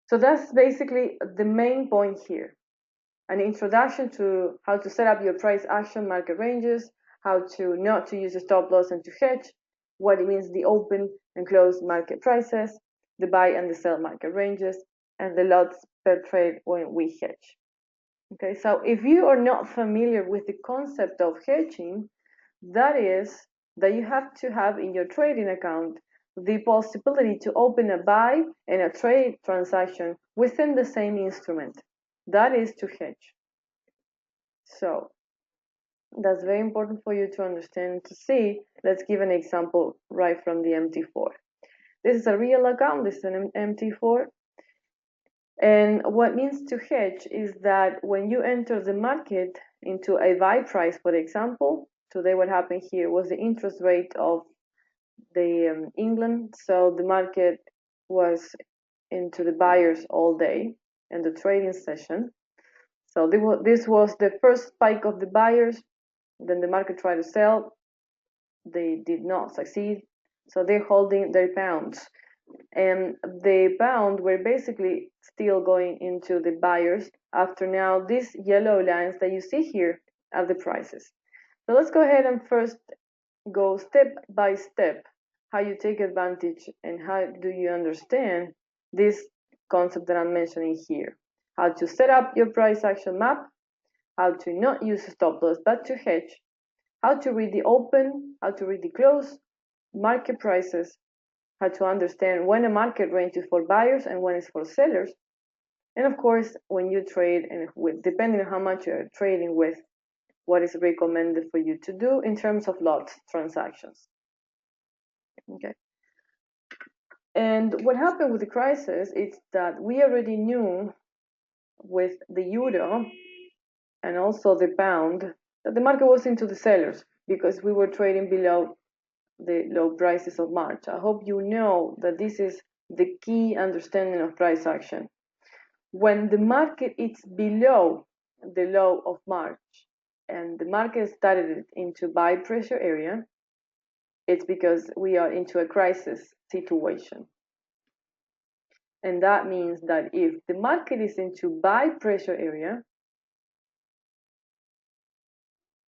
So that's basically the main point here. An introduction to how to set up your price action market ranges, how to not to use a stop loss and to hedge, what it means the open and closed market prices, the buy and the sell market ranges, and the lots per trade when we hedge. Okay, so if you are not familiar with the concept of hedging, that is that you have to have in your trading account the possibility to open a buy and a trade transaction within the same instrument. That is to hedge. So that's very important for you to understand, to see. Let's give an example right from the MT4. This is a real account, this is an MT4. And what means to hedge is that when you enter the market into a buy price, for example, today what happened here was the interest rate of the England. So the market was into the buyers all day in the trading session. So this was the first spike of the buyers. Then the market tried to sell. They did not succeed. So they're holding their pounds. And the pound were basically still going into the buyers after now these yellow lines that you see here are the prices. So let's go ahead and first go step by step how you take advantage and how do you understand this concept that I'm mentioning here. How to set up your price action map, how to not use stop loss but to hedge, how to read the open, how to read the close, market prices, how to understand when a market range is for buyers and when it's for sellers, and of course when you trade and depending on how much you're trading with, what is recommended for you to do in terms of lot transactions. Okay. And what happened with the crisis is that we already knew with the euro and also the pound that the market was into the sellers because we were trading below the low prices of March. I hope you know that this is the key understanding of price action. When the market is below the low of March and the market started into buy pressure area, it's because we are into a crisis situation. And that means that if the market is into buy pressure area,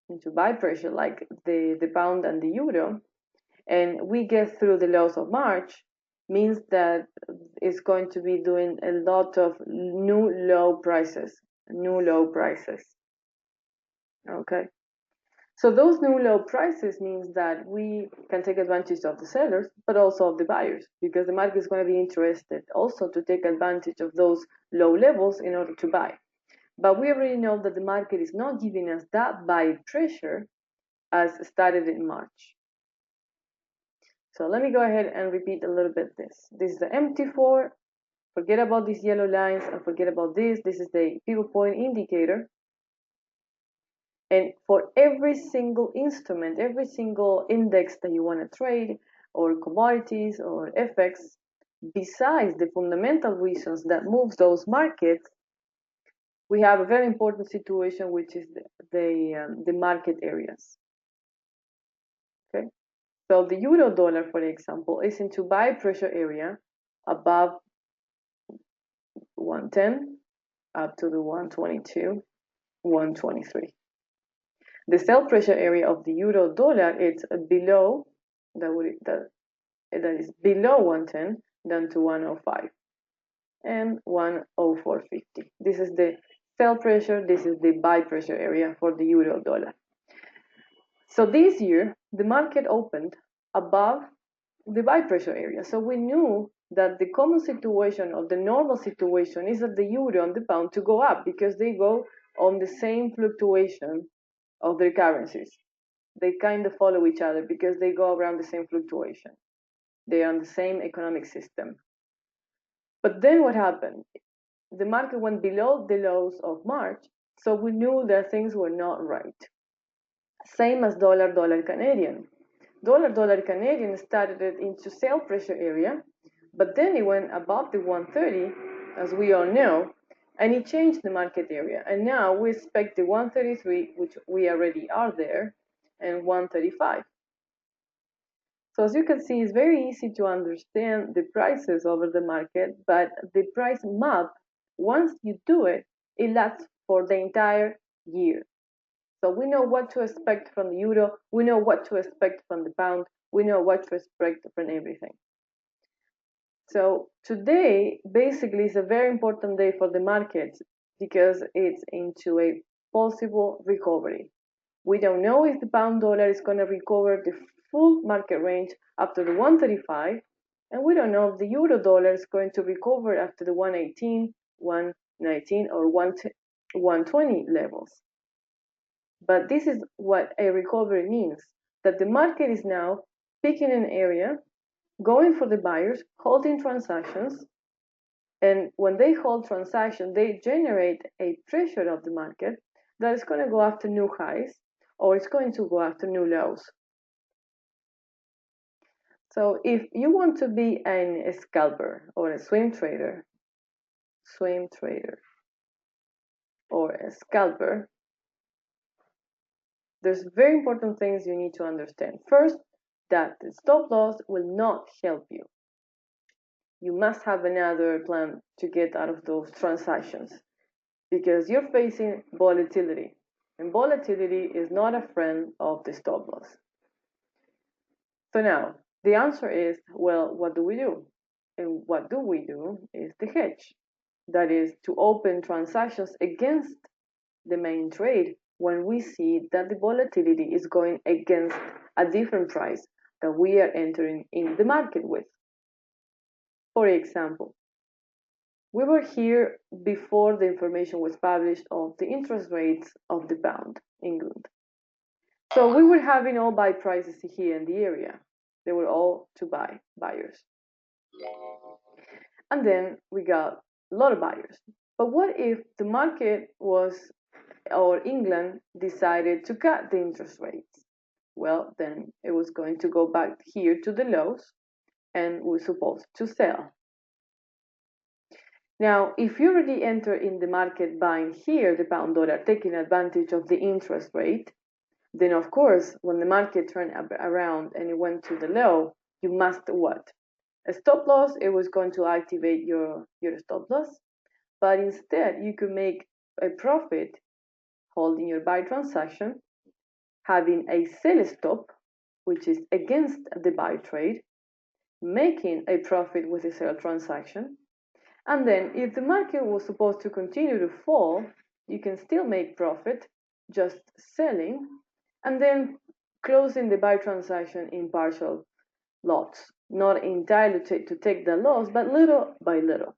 into buy pressure like the pound and the euro, and we get through the lows of March, means that it's going to be doing a lot of new low prices. Okay. So those new low prices means that we can take advantage of the sellers, but also of the buyers, because the market is going to be interested also to take advantage of those low levels in order to buy. But we already know that the market is not giving us that buy pressure as started in March. So let me go ahead and repeat a little bit this. This is the MT4. Forget about these yellow lines and forget about this. This is the pivot point indicator. And for every single instrument, every single index that you want to trade, or commodities or FX, besides the fundamental reasons that moves those markets, we have a very important situation, which is the market areas. Okay, so the euro dollar, for example, is into buy pressure area above 110 up to the 122, 123. The sell pressure area of the euro dollar is below that is below 110 down to 105 and 104.50. This is the sell pressure, this is the buy pressure area for the euro dollar. So this year the market opened above the buy pressure area. So we knew that the common situation or the normal situation is that the euro and the pound to go up because they go on the same fluctuation of their currencies. They kind of follow each other because they go around the same fluctuation. They are on the same economic system. But then what happened? The market went below the lows of March, so we knew that things were not right. Same as dollar Canadian. Dollar Canadian started into sell pressure area, but then it went above the 130, as we all know, and it changed the market area. And now we expect the 133, which we already are there, and 135. So as you can see, it's very easy to understand the prices over the market, but the price map, once you do it, it lasts for the entire year. So we know what to expect from the euro, we know what to expect from the pound, we know what to expect from everything. So today basically is a very important day for the markets because it's into a possible recovery. We don't know if the pound dollar is going to recover the full market range after the 135, and we don't know if the euro dollar is going to recover after the 118, 119, or 120 levels. But this is what a recovery means, that the market is now picking an area, going for the buyers, holding transactions, and when they hold transactions, they generate a pressure of the market that is going to go after new highs or it's going to go after new lows. So if you want to be a scalper or a swing trader, or a scalper, there's very important things you need to understand. First, that the stop loss will not help you. You must have another plan to get out of those transactions because you're facing volatility, and volatility is not a friend of the stop loss. So now the answer is, well, what do we do? And what do we do is the hedge. That is to open transactions against the main trade when we see that the volatility is going against a different price that we are entering in the market with. For example, we were here before the information was published of the interest rates of the pound in England. So we were having all buy prices here in the area. They were all to buy, buyers. And then we got a lot of buyers. But what if the market was, or England decided to cut the interest rates? Well, then it was going to go back here to the lows and we're supposed to sell. Now, if you already enter in the market buying here the pound dollar, taking advantage of the interest rate, then of course, when the market turned around and it went to the low, you must what? A stop loss, it was going to activate your stop loss, but instead you could make a profit holding your buy transaction, having a sell stop, which is against the buy trade, making a profit with a sell transaction, and then if the market was supposed to continue to fall, you can still make profit just selling and then closing the buy transaction in partial lots, not entirely to take the loss, but little by little.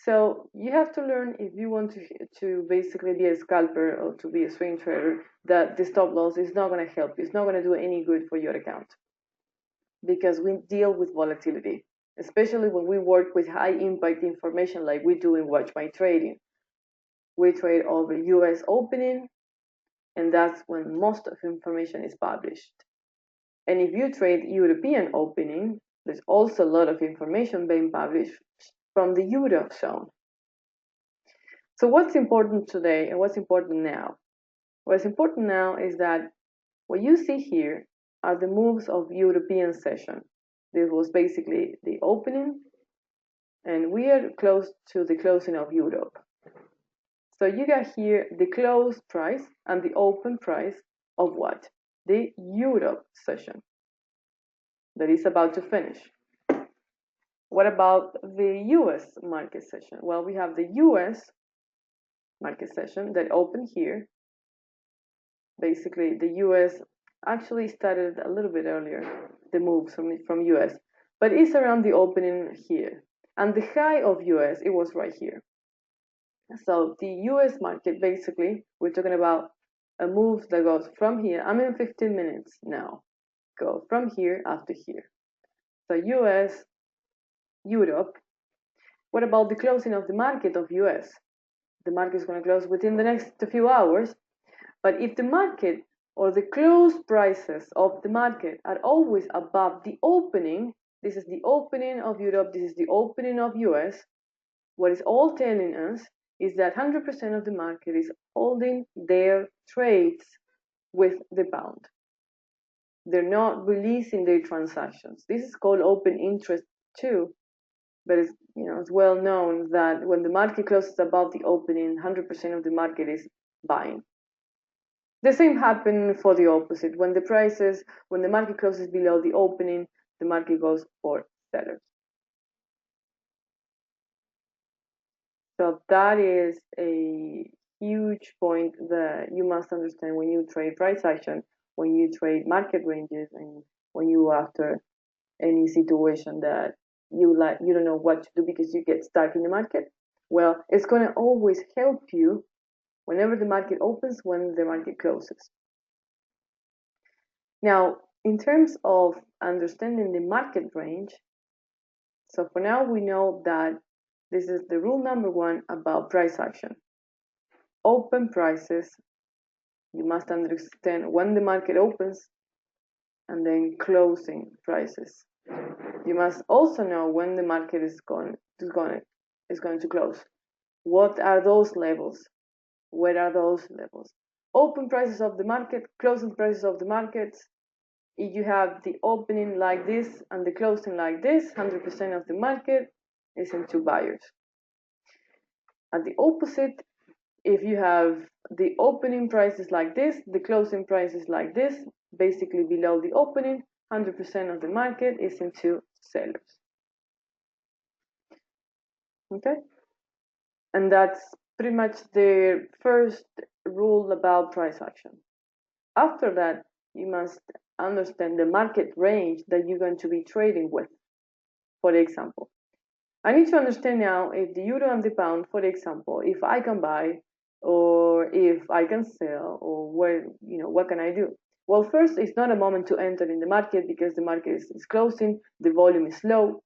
So you have to learn, if you want to basically be a scalper or to be a swing trader, that the stop loss is not going to help you. It's not going to do any good for your account because we deal with volatility, especially when we work with high impact information like we do in Watch My Trading. We trade over US opening, and that's when most of information is published. And if you trade European opening, there's also a lot of information being published from the Eurozone. So what's important today and what's important now? What's important now is that what you see here are the moves of European session. This was basically the opening, and we are close to the closing of Europe. So you got here the close price and the open price of what? The Europe session that is about to finish. What about the US market session? Well, we have the US market session that opened here. Basically, the US actually started a little bit earlier, the moves from US, but it's around the opening here. And the high of US, it was right here. So the US market, basically, we're talking about a move that goes from here. I'm in 15 minutes now. Go from here after here. So US, Europe. What about the closing of the market of US? The market is going to close within the next few hours. But if the market or the close prices of the market are always above the opening, this is the opening of Europe, this is the opening of US, what is all telling us is that 100% of the market is holding their trades with the pound. They're not releasing their transactions. This is called open interest too, but it's well known that when the market closes above the opening, 100% of the market is buying. The same happened for the opposite. When the market closes below the opening, the market goes for sellers. So that is a huge point that you must understand when you trade price action, when you trade market ranges, and when you after any situation that you don't know what to do because you get stuck in the market. Well, it's going to always help you whenever the market opens, when the market closes. Now, in terms of understanding the market range, so for now we know that this is the rule number one about price action. Open prices, you must understand when the market opens, and then closing prices. You must also know when the market is going to close. What are those levels? Where are those levels? Open prices of the market, closing prices of the markets. If you have the opening like this and the closing like this, 100% of the market is into buyers. At the opposite, if you have the opening prices like this, the closing prices like this, basically below the opening, 100% of the market is into sellers. Okay? And that's pretty much the first rule about price action. After that, you must understand the market range that you're going to be trading with. For example, I need to understand now if the euro and the pound, for example, if I can buy or if I can sell, or what can I do? Well, first, it's not a moment to enter in the market because the market is closing, the volume is low.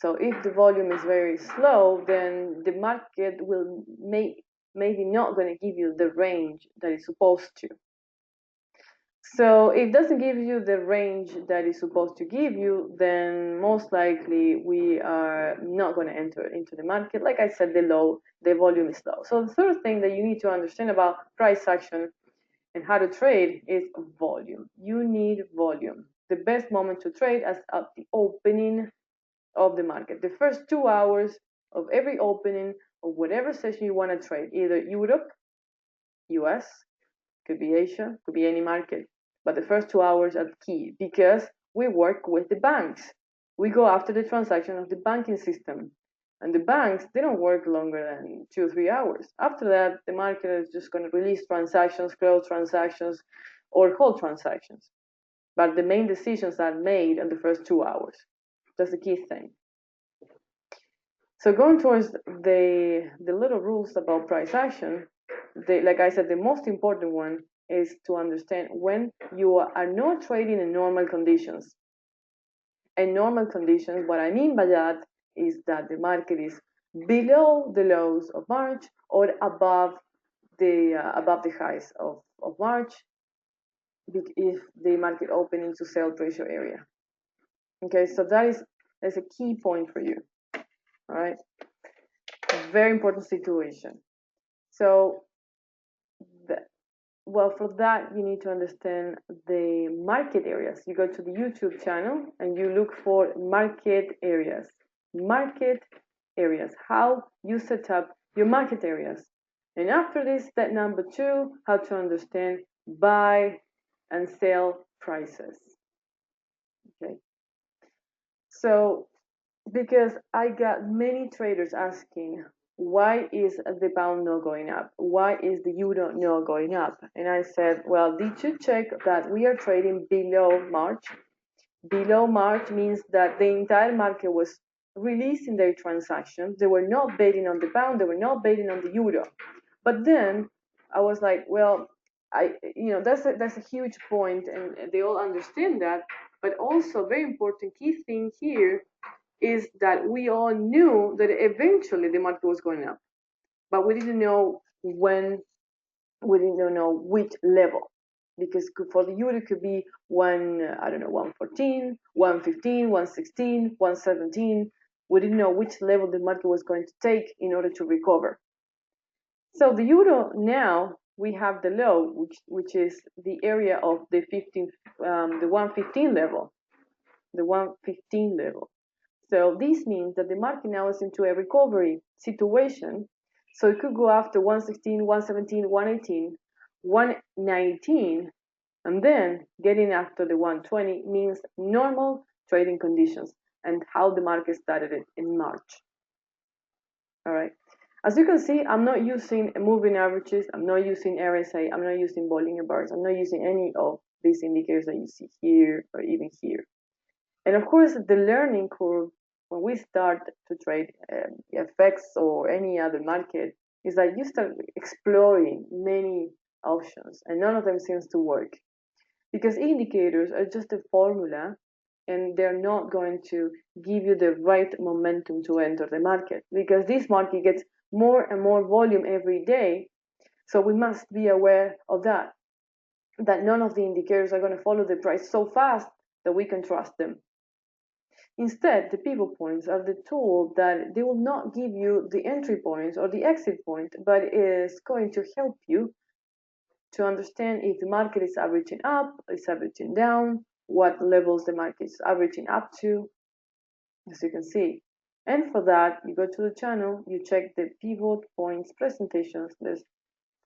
So if the volume is very slow, then the market will maybe not going to give you the range that it's supposed to. So if it doesn't give you the range that it's supposed to give you, then most likely we are not going to enter into the market. Like I said, the volume is low. So the third thing that you need to understand about price action and how to trade is volume. You need volume. The best moment to trade is at the opening of the market. The first 2 hours of every opening of whatever session you want to trade, either Europe, US, could be Asia, could be any market. But the first 2 hours are key because we work with the banks. We go after the transaction of the banking system. And the banks, they don't work longer than 2 or 3 hours. After that, the market is just going to release transactions, close transactions, or hold transactions. But the main decisions are made in the first 2 hours. That's the key thing. So going towards the little rules about price action, like I said, the most important one is to understand when you are not trading in normal conditions. In normal conditions, what I mean by that is that the market is below the lows of March or above the highs of March if the market opened into sell pressure area. Okay, so that's a key point for you. All right, very important situation. So for that, you need to understand the market areas. You go to the YouTube channel and you look for market areas. Market areas, how you set up your market areas. And after this, step number 2, how to understand buy and sell prices. Okay. So, because I got many traders asking, why is the pound not going up? Why is the euro not going up? And I said, well, did you check that we are trading below March? Below March means that the entire market was releasing their transactions. They were not betting on the pound. They were not betting on the euro. But then I was like, well, that's a huge point, and they all understand that. But also, very important key thing here is that we all knew that eventually the market was going up, but we didn't know when, we didn't know which level, because for the euro it could be 114, 115, 116, 117. We didn't know which level the market was going to take in order to recover. So the euro now we have the low, which is the area of the 115 level, the 115 level. So this means that the market now is into a recovery situation. So it could go after 116, 117, 118, 119, and then getting after the 120 means normal trading conditions and how the market started it in March. All right. As you can see, I'm not using moving averages, I'm not using RSI, I'm not using Bollinger Bars, I'm not using any of these indicators that you see here or even here. And of course, the learning curve when we start to trade FX or any other market is that you start exploring many options and none of them seems to work because indicators are just a formula and they're not going to give you the right momentum to enter the market because this market gets more and more volume every day. So we must be aware of that none of the indicators are going to follow the price so fast that we can trust them. Instead, the pivot points are the tool that they will not give you the entry points or the exit point, but is going to help you to understand if the market is averaging up, is averaging down, what levels the market is averaging up to, as you can see. And for that, you go to the channel, you check the pivot points presentations. There's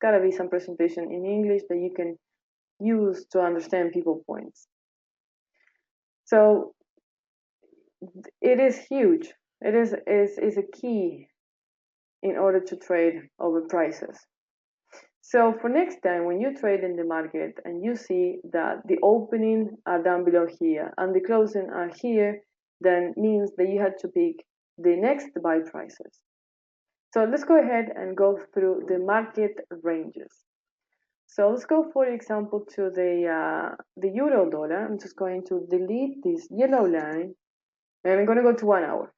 gotta be some presentation in English that you can use to understand pivot points. So it is huge. It is a key in order to trade over prices. So for next time, when you trade in the market and you see that the opening are down below here and the closing are here, then means that you had to pick the next buy prices. So let's go ahead and go through the market ranges. So let's go, for example, to the euro dollar. I'm just going to delete this yellow line and I'm going to go to 1 hour.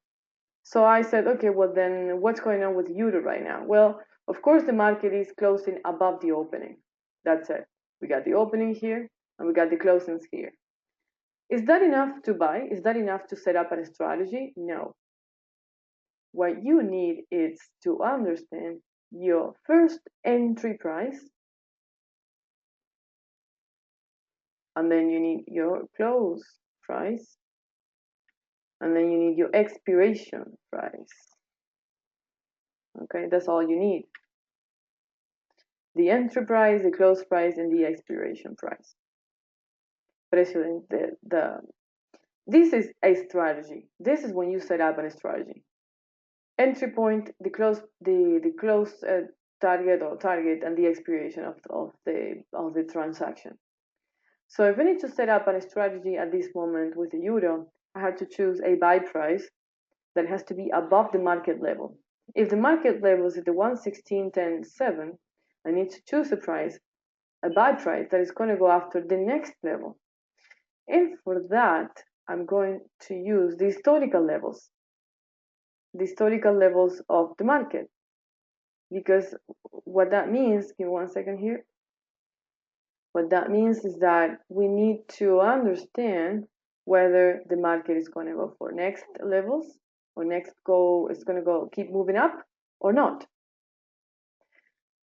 So I said, okay, well then what's going on with euro right now? Well, of course the market is closing above the opening. That's it. We got the opening here and we got the closings here. Is that enough to buy? Is that enough to set up a strategy? No. What you need is to understand your first entry price, and then you need your close price, and then you need your expiration price. Okay, that's all you need. The entry price, the close price, and the expiration price. Precio this is a strategy. This is when you set up a strategy. Entry point, the close target or target, and the expiration of the transaction. So if I need to set up a strategy at this moment with the euro, I have to choose a buy price that has to be above the market level. If the market level is at the 116.10.7, I need to choose a buy price that is going to go after the next level. And for that, I'm going to use the historical levels of the market. Because what that means, give me 1 second here. What that means is that we need to understand whether the market is going to go for next levels or it's going to go keep moving up or not.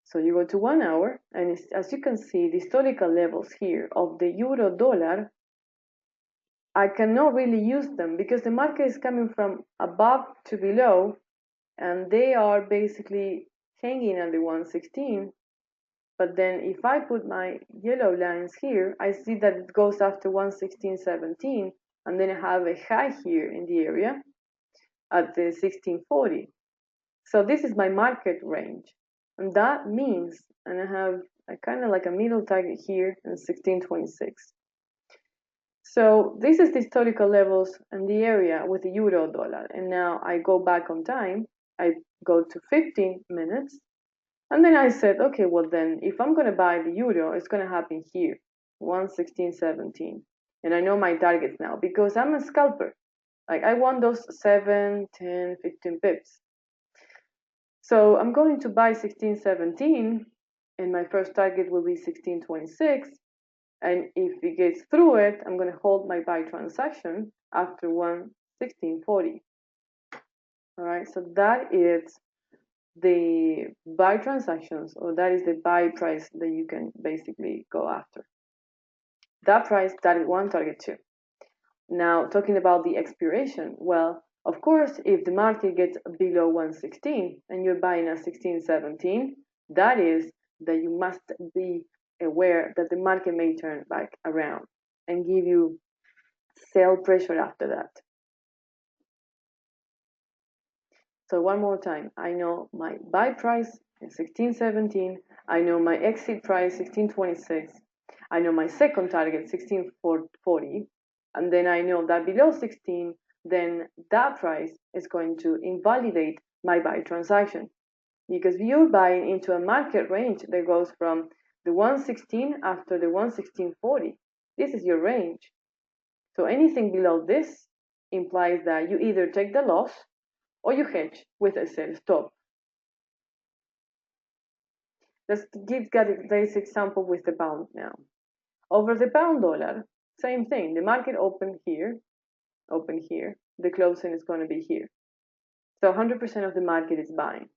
So you go to 1 hour, and as you can see, the historical levels here of the euro dollar, I cannot really use them because the market is coming from above to below, and they are basically hanging at the 116. But then if I put my yellow lines here, I see that it goes after 116.17, and then I have a high here in the area at the 1640. So this is my market range. And that means, and I have kind of like a middle target here in 1626. So this is the historical levels and the area with the euro dollar. And now I go back on time, I go to 15 minutes, and then I said, okay, well then, if I'm going to buy the euro, it's going to happen here, 116.17. And I know my targets now because I'm a scalper. Like I want those 7, 10, 15 pips. So I'm going to buy 16.17, and my first target will be 16.26. And if it gets through it, I'm going to hold my buy transaction after 116.40. All right, so that is the buy transactions, or that is the buy price that you can basically go after. That price, target 1, target 2. Now, talking about the expiration, well, of course, if the market gets below 116 and you're buying at 16.17, that is that you must be aware that the market may turn back around and give you sell pressure after that. So one more time, I know my buy price is 16.17, I know my exit price 16.26, I know my second target 16.40, and then I know that below 16, then that price is going to invalidate my buy transaction, because you're buying into a market range that goes from the 116 after the 116.40. This is your range. So anything below this implies that you either take the loss or you hedge with a sell stop. Let's give this example with the pound now. Over the pound dollar, same thing. The market opened here, the closing is going to be here. So 100% of the market is buying.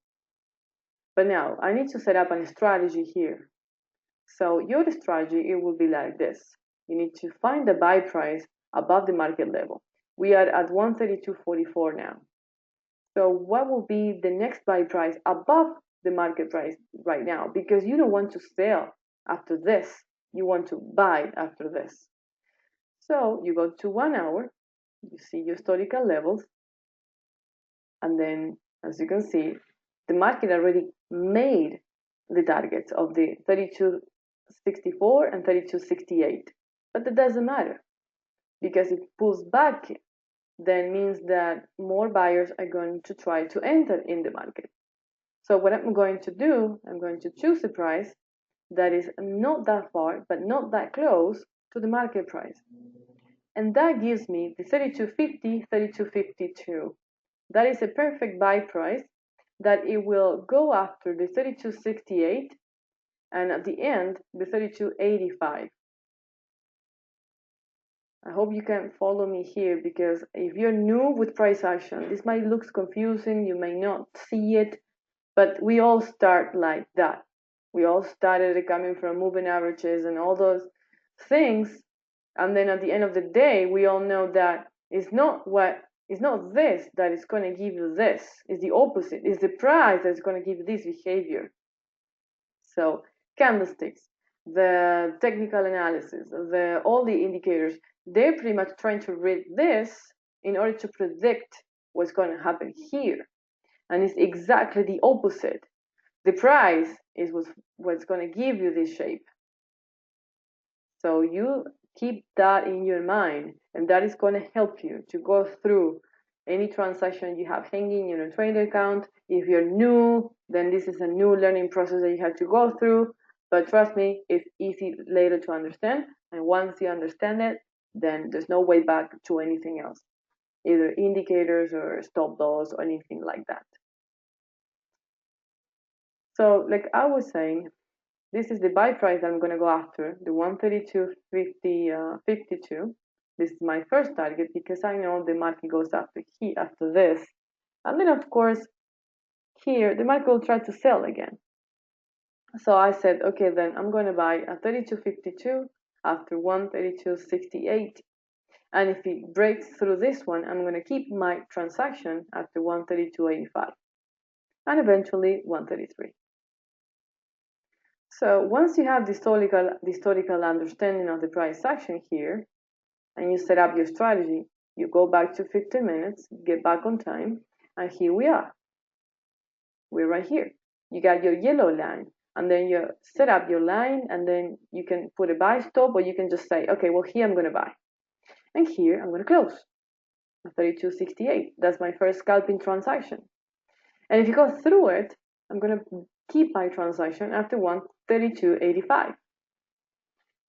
But now I need to set up a strategy here. So your strategy, it will be like this. You need to find the buy price above the market level. We are at 132.44 now. So what will be the next buy price above the market price right now? Because you don't want to sell after this. You want to buy after this. So you go to 1 hour, you see your historical levels, and then as you can see, the market already made the targets of the 32.64 and 32.68. But that doesn't matter, because if it pulls back, then means that more buyers are going to try to enter in the market. So what I'm going to do, I'm going to choose a price that is not that far, but not that close to the market price. And that gives me the 32.50, 32.52. That is a perfect buy price that it will go after the 32.68 and at the end, the 32.85. I hope you can follow me here, because if you're new with price action, this might look confusing, you may not see it, but we all start like that. We all started coming from moving averages and all those things, and then at the end of the day, we all know that it's not this that is going to give you this. It's the opposite. It's the price that's going to give you this behavior. So candlesticks, the technical analysis, all the indicators, they're pretty much trying to read this in order to predict what's going to happen here. And it's exactly the opposite. The price is what's going to give you this shape. So you keep that in your mind, and that is going to help you to go through any transaction you have hanging in your trader account. If you're new, then this is a new learning process that you have to go through. But trust me, it's easy later to understand. And once you understand it, then there's no way back to anything else, either indicators or stop loss or anything like that. So like I was saying, this is the buy price that I'm going to go after, the 132.52. This is my first target because I know the market goes after this. And then of course, here the market will try to sell again. So I said, okay, then I'm going to buy at 32.52 after 132.68. And if it breaks through this one, I'm going to keep my transaction after 132.85 and eventually 133. So once you have the historical understanding of the price action here, and you set up your strategy, you go back to 15 minutes, get back on time, and here we are. We're right here. You got your yellow line, and then you set up your line, and then you can put a buy stop, or you can just say, okay, well, here I'm going to buy. And here I'm going to close at 32.68. That's my first scalping transaction. And if you go through it, I'm going to keep my transaction after 132.85.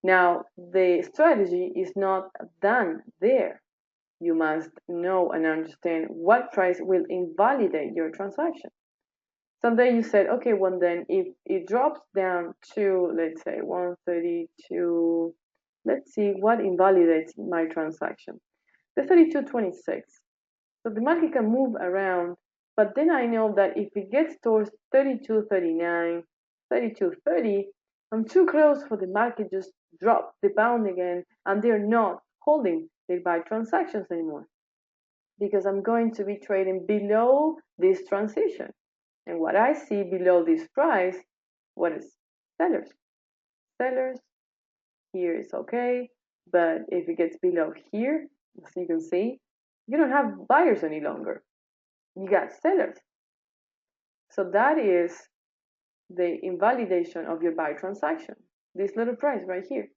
Now, the strategy is not done there. You must know and understand what price will invalidate your transaction. Someday you said, okay, well then if it drops down to, let's say, 132, let's see what invalidates my transaction. The 32.26. So the market can move around, But then I know that if it gets towards 32.39, 32.30, I'm too close for the market just drop the pound again, and they're not holding their buy transactions anymore because I'm going to be trading below this transition. And what I see below this price, what is sellers? Sellers, here is okay, but if it gets below here, as you can see, you don't have buyers any longer. You got sellers. So that is the invalidation of your buy transaction. This little price right here,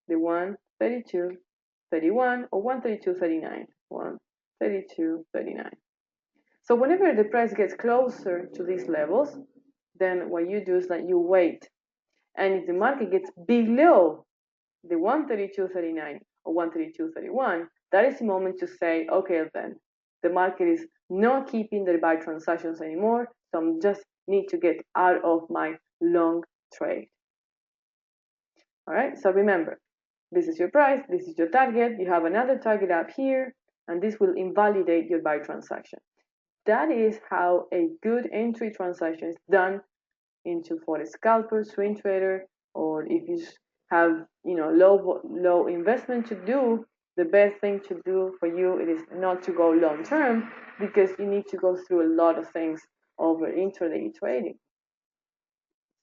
the 132.31 or 132.39, 132.39. So whenever the price gets closer to these levels, then what you do is that you wait. And if the market gets below the 132.39 or 132.31, that is the moment to say, okay, then the market is not keeping the buy transactions anymore, so I just need to get out of my long trade. All right, so remember, this is your price, this is your target, you have another target up here, and this will invalidate your buy transaction. That is how a good entry transaction is done into for a scalper, swing trader, or if you have low investment to do, the best thing to do for you it is not to go long term because you need to go through a lot of things over intraday trading.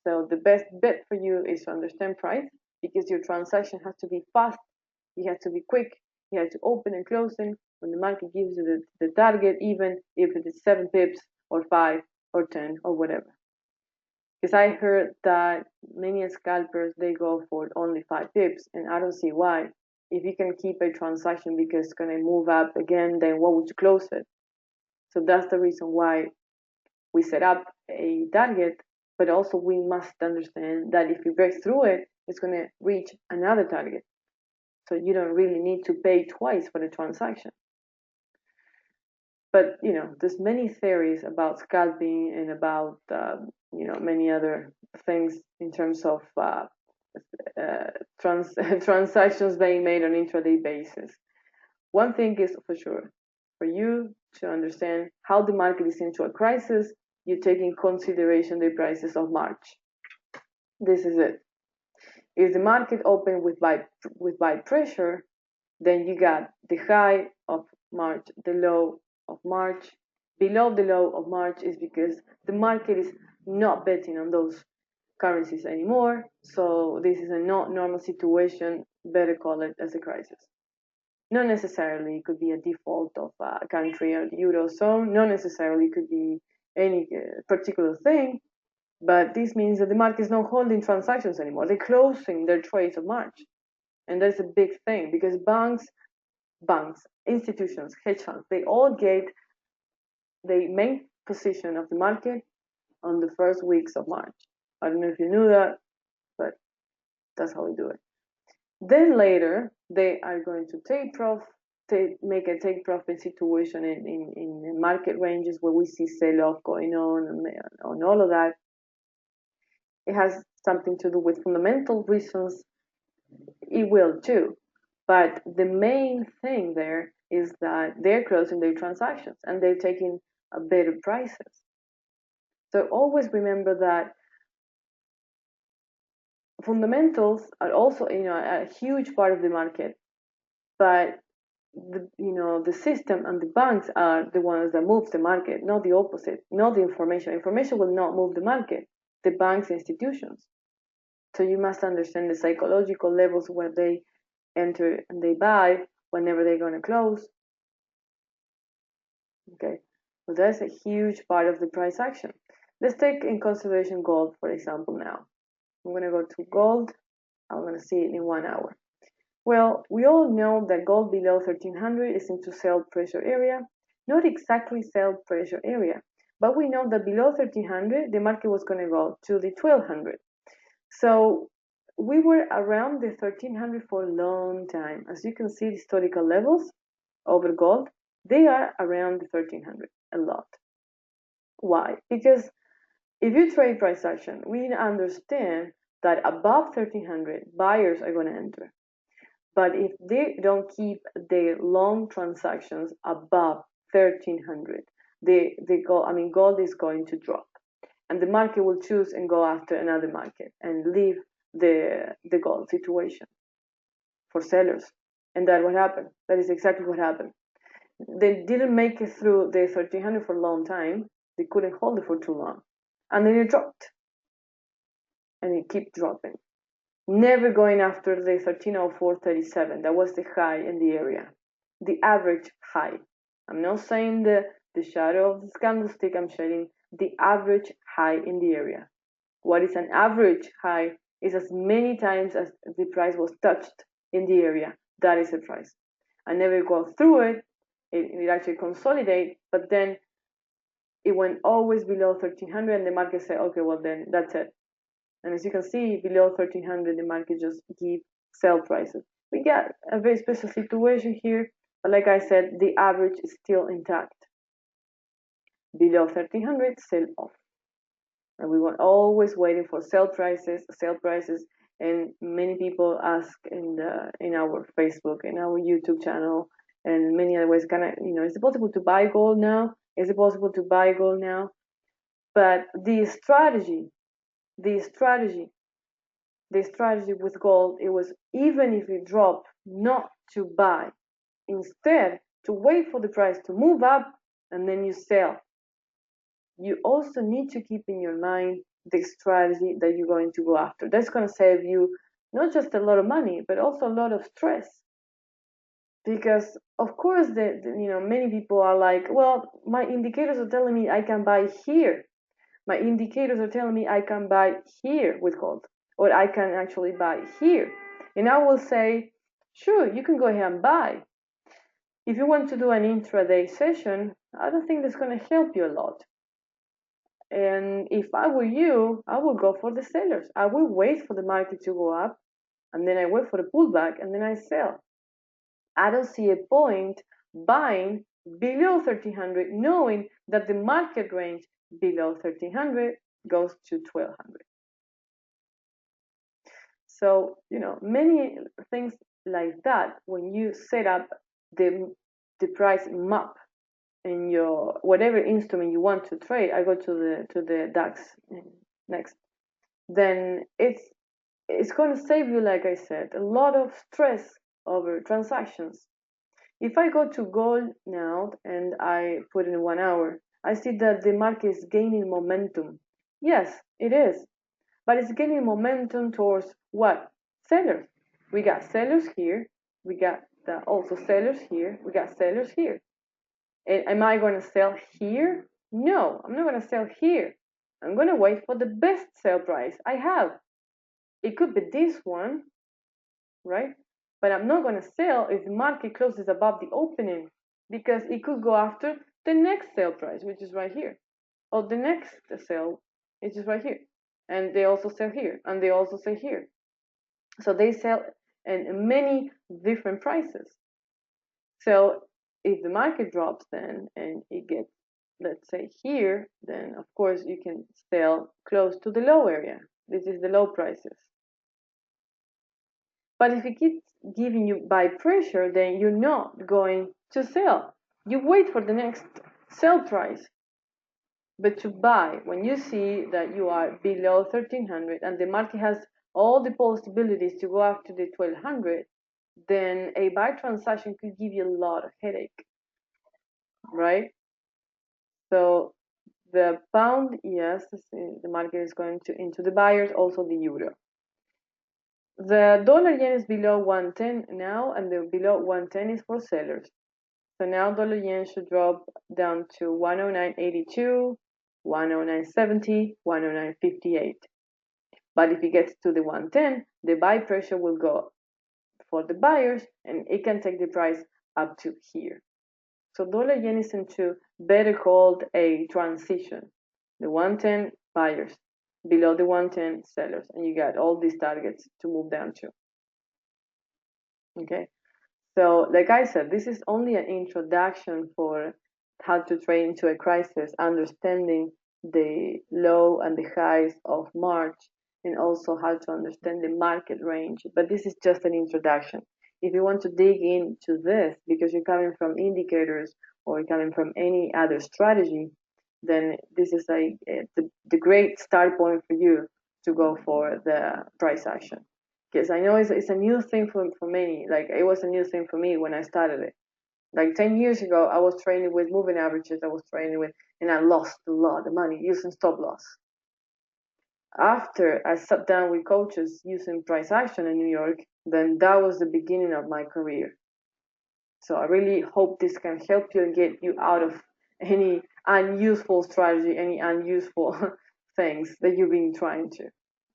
So the best bet for you is to understand price because your transaction has to be fast, you have to be quick, you have to open and close in when the market gives you the target, even if it is 7 pips or 5 or 10 or whatever. Because I heard that many scalpers they go for only 5 pips, and I don't see why. If you can keep a transaction because it's gonna move up again, then what would you close it? So that's the reason why we set up a target, but also we must understand that if you break through it, it's gonna reach another target. So you don't really need to pay twice for the transaction. But there's many theories about scalping and about many other things in terms of transactions being made on intraday basis. One thing is for sure, for you to understand how the market is into a crisis, you take in consideration the prices of March. This is it. If the market opened with buy pressure, then you got the high of March, the low of March. Below the low of March is because the market is not betting on those currencies anymore. So this is a not normal situation. Better call it as a crisis. Not necessarily it could be a default of a country or the Eurozone. Not necessarily it could be any particular thing. But this means that the market is not holding transactions anymore. They're closing their trades of March. And that's a big thing because banks, institutions, hedge funds, they all gave the main position of the market on the first weeks of March. I don't know if you knew that, but that's how we do it. Then later, they are going to make a take profit situation in market ranges where we see sell-off going on all of that. It has something to do with fundamental reasons. It will too. But the main thing there is that they're closing their transactions and they're taking better prices. So always remember that fundamentals are also a huge part of the market, but the system and the banks are the ones that move the market, not the opposite, not the information. Information will not move the market. The banks, institutions. So you must understand the psychological levels where they enter and they buy whenever they're going to close. Okay, so that's a huge part of the price action. Let's take in consideration gold, for example, now. I'm going to go to gold. I'm going to see it in 1 hour. Well, we all know that gold below 1300 is into sell pressure area. Not exactly sell pressure area, but we know that below 1300, the market was going to go to the 1200. So we were around the 1300 for a long time. As you can see, the historical levels over gold, they are around the 1300 a lot. Why? Because if you trade price action, we understand that above 1300, buyers are going to enter. But if they don't keep their long transactions above 1300, gold is going to drop, and the market will choose and go after another market and leave the gold situation for sellers. And that what happened. That is exactly what happened. They didn't make it through the 1300 for a long time. They couldn't hold it for too long, and then it dropped, and it kept dropping, never going after the 1304.37. That was the high in the area, the average high. I'm not saying the shadow of the candlestick. I'm shading the average high in the area. What is an average high is as many times as the price was touched in the area. That is the price. I never go through it. It actually consolidate, but then it went always below 1300, and the market said, okay, well then that's it. And as you can see, below 1300, the market just give sell prices. We got a very special situation here, but like I said, the average is still intact. Below 1300, sell off. And we were always waiting for sell prices, and many people ask in our Facebook, in our YouTube channel, and many other ways, is it possible to buy gold now? Is it possible to buy gold now? But the strategy with gold, it was, even if it dropped, not to buy. Instead, to wait for the price to move up and then you sell. You also need to keep in your mind the strategy that you're going to go after. That's going to save you not just a lot of money, but also a lot of stress. Because of course, many people are like, well, my indicators are telling me I can buy here. My indicators are telling me I can buy here with gold, or I can actually buy here. And I will say, sure, you can go ahead and buy. If you want to do an intraday session, I don't think that's going to help you a lot. And if I were you, I would go for the sellers. I will wait for the market to go up, and then I wait for the pullback, and then I sell. I don't see a point buying below 1300, knowing that the market range below 1300 goes to 1200. So, many things like that, when you set up the price map in your whatever instrument you want to trade, I go to the DAX next, then it's going to save you, like I said, a lot of stress over transactions. If I go to gold now and I put in 1 hour, I see that the market is gaining momentum. Yes, it is. But it's gaining momentum towards what? Sellers. We got sellers here. We got also sellers here. We got sellers here. And am I going to sell here? No, I'm not going to sell here. I'm going to wait for the best sell price I have. It could be this one, right? But I'm not going to sell if the market closes above the opening, because it could go after the next sale price, which is right here, or the next sale, which is right here. And they also sell here, and they also sell here. So they sell in many different prices. So if the market drops then and it gets, let's say here, then of course you can sell close to the low area. This is the low prices. But if it keeps giving you buy pressure, then you're not going to sell. You wait for the next sell price. But to buy, when you see that you are below 1300 and the market has all the possibilities to go after the 1200, then a buy transaction could give you a lot of headache, right? So the pound, yes, the market is going into the buyers, also the euro. The dollar yen is below 110 now, and the below 110 is for sellers. So now dollar yen should drop down to 109.82, 109.70, 109.58. But if it gets to the 110, the buy pressure will go for the buyers, and it can take the price up to here. So dollar yen is into better called a transition. The 110 buyers, below the 110 sellers, and you got all these targets to move down to. Okay, so like I said, this is only an introduction for how to trade into a crisis, understanding the low and the highs of March, and also how to understand the market range. But this is just an introduction. If you want to dig into this, because you're coming from indicators or coming from any other strategy, then this is like the great start point for you to go for the price action. Because I know it's a new thing for many. Like it was a new thing for me when I started it. Like 10 years ago, I was training with moving averages. I was training with, and I lost a lot of money using stop loss. After I sat down with coaches using price action in New York, then that was the beginning of my career. So I really hope this can help you and get you out of any unuseful strategy, any unuseful things that you've been trying to.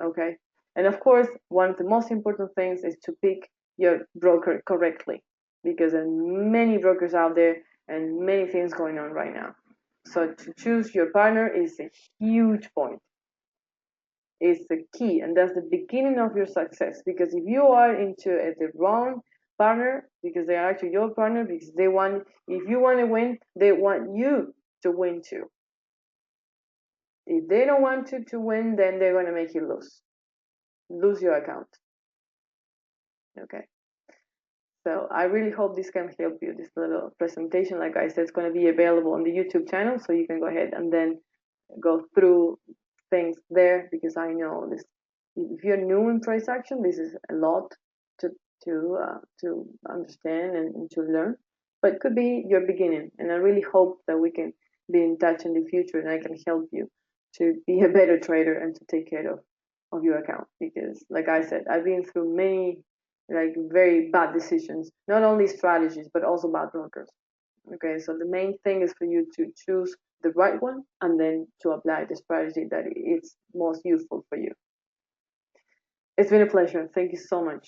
Okay. And of course, one of the most important things is to pick your broker correctly, because there are many brokers out there and many things going on right now. So to choose your partner is a huge point. It's the key, and that's the beginning of your success. Because if you are into the wrong partner, because they are actually your partner, because they want, if you want to win, they want you to win too. If they don't want you to win, then they're going to make you lose your account. Okay. So I really hope this can help you. This little presentation, like I said, is going to be available on the YouTube channel, so you can go ahead and then go through things there, because I know this. If you're new in price action, this is a lot to to understand and to learn. But it could be your beginning, and I really hope that we can be in touch in the future, and I can help you to be a better trader and to take care of your account. Because, like I said, I've been through many like very bad decisions, not only strategies but also bad brokers. Okay, so the main thing is for you to choose the right one and then to apply the strategy that is most useful for you. It's been a pleasure. Thank you so much.